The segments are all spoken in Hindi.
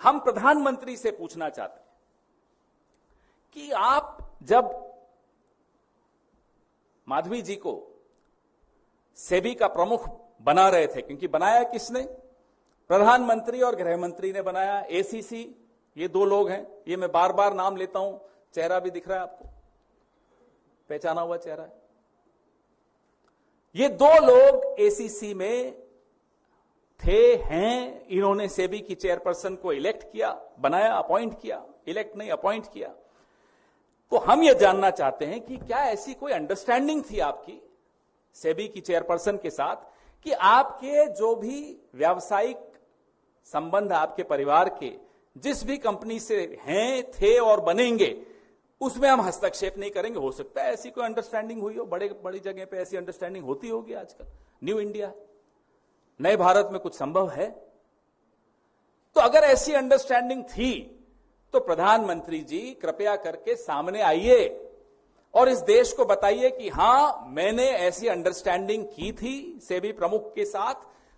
हम प्रधानमंत्री से पूछना चाहते हैं कि आप जब माधवी जी को सेबी का प्रमुख बना रहे थे, क्योंकि बनाया किसने? प्रधानमंत्री और गृह मंत्री ने बनाया। एसीसी, ये दो लोग हैं, ये मैं बार बार नाम लेता हूं, चेहरा भी दिख रहा है आपको, पहचाना हुआ चेहरा है। ये दो लोग एसीसी में थे, हैं। इन्होंने सेबी की चेयरपर्सन को इलेक्ट किया, बनाया, अपॉइंट किया, इलेक्ट नहीं अपॉइंट किया। तो हम ये जानना चाहते हैं कि क्या ऐसी कोई अंडरस्टैंडिंग थी आपकी सेबी की चेयरपर्सन के साथ कि आपके जो भी व्यावसायिक संबंध आपके परिवार के जिस भी कंपनी से हैं, थे और बनेंगे, उसमें हम हस्तक्षेप नहीं करेंगे? हो सकता है ऐसी कोई अंडरस्टैंडिंग हुई हो, बड़ी जगह पे ऐसी अंडरस्टैंडिंग होती होगी। आजकल न्यू इंडिया, नए भारत में कुछ संभव है। तो अगर ऐसी अंडरस्टैंडिंग थी तो प्रधानमंत्री जी कृपया करके सामने आइए और इस देश को बताइए कि हां, मैंने ऐसी अंडरस्टैंडिंग की थी सेबी प्रमुख के साथ,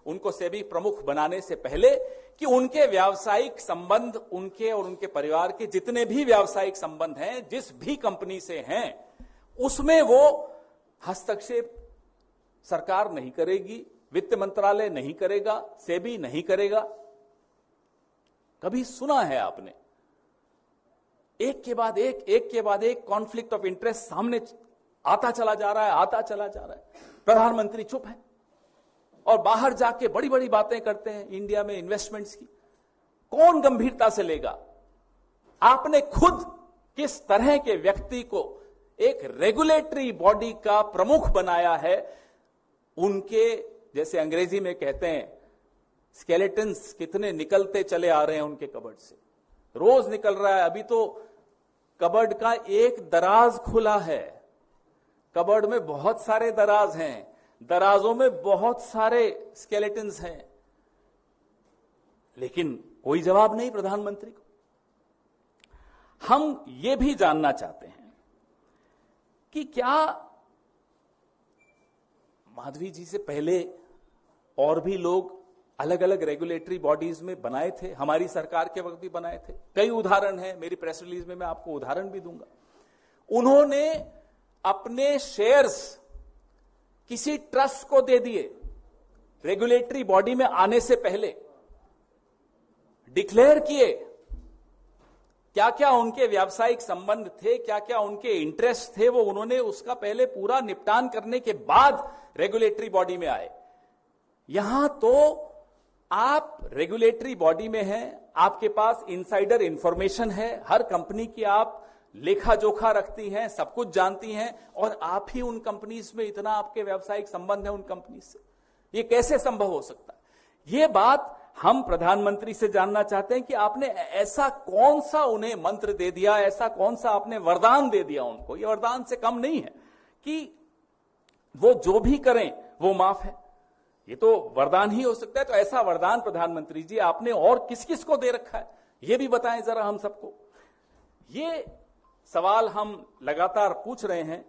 उनको सेबी प्रमुख बनाने से पहले, कि उनके व्यावसायिक संबंध, उनके और उनके परिवार के जितने भी व्यावसायिक संबंध हैं, जिस भी कंपनी से हैं, उसमें वो हस्तक्षेप सरकार नहीं करेगी, वित्त मंत्रालय नहीं करेगा, सेबी नहीं करेगा। कभी सुना है आपने? एक के बाद एक कॉन्फ्लिक्ट ऑफ इंटरेस्ट सामने आता चला जा रहा है। प्रधानमंत्री चुप है और बाहर जाके बड़ी बड़ी बातें करते हैं इंडिया में इन्वेस्टमेंट्स की। कौन गंभीरता से लेगा? आपने खुद किस तरह के व्यक्ति को एक रेगुलेटरी बॉडी का प्रमुख बनाया है? उनके, जैसे अंग्रेजी में कहते हैं, स्केलेटन्स कितने निकलते चले आ रहे हैं उनके कबर्ड से, रोज निकल रहा है। अभी तो कबर्ड का एक दराज खुला है। कबर्ड में बहुत सारे दराज हैं, दराजों में बहुत सारे स्केलेटन्स हैं, लेकिन कोई जवाब नहीं प्रधानमंत्री को। हम ये भी जानना चाहते हैं कि क्या माधवी जी से पहले और भी लोग अलग अलग रेगुलेटरी बॉडीज में बनाए थे? हमारी सरकार के वक्त भी बनाए थे। कई उदाहरण हैं, मेरी प्रेस रिलीज में मैं आपको उदाहरण भी दूंगा। उन्होंने अपने शेयर्स किसी ट्रस्ट को दे दिए, रेगुलेटरी बॉडी में आने से पहले डिक्लेयर किए क्या क्या उनके व्यावसायिक संबंध थे, क्या क्या उनके इंटरेस्ट थे, वो उन्होंने उसका पहले पूरा निपटान करने के बाद रेगुलेटरी बॉडी में आए। यहां तो आप रेगुलेटरी बॉडी में हैं, आपके पास इनसाइडर इंफॉर्मेशन है, हर कंपनी की आप लेखा जोखा रखती हैं, सब कुछ जानती हैं, और आप ही उन कंपनीज में इतना आपके व्यावसायिक संबंध है उन कंपनी से। ये कैसे संभव हो सकता है? ये बात हम प्रधानमंत्री से जानना चाहते हैं कि आपने ऐसा कौन सा उन्हें मंत्र दे दिया, ऐसा कौन सा आपने वरदान दे दिया उनको। ये वरदान से कम नहीं है कि वो जो भी करें वो माफ है, ये तो वरदान ही हो सकता है। तो ऐसा वरदान प्रधानमंत्री जी आपने और किस किस को दे रखा है, ये भी बताएं जरा हम सबको। ये सवाल हम लगातार पूछ रहे हैं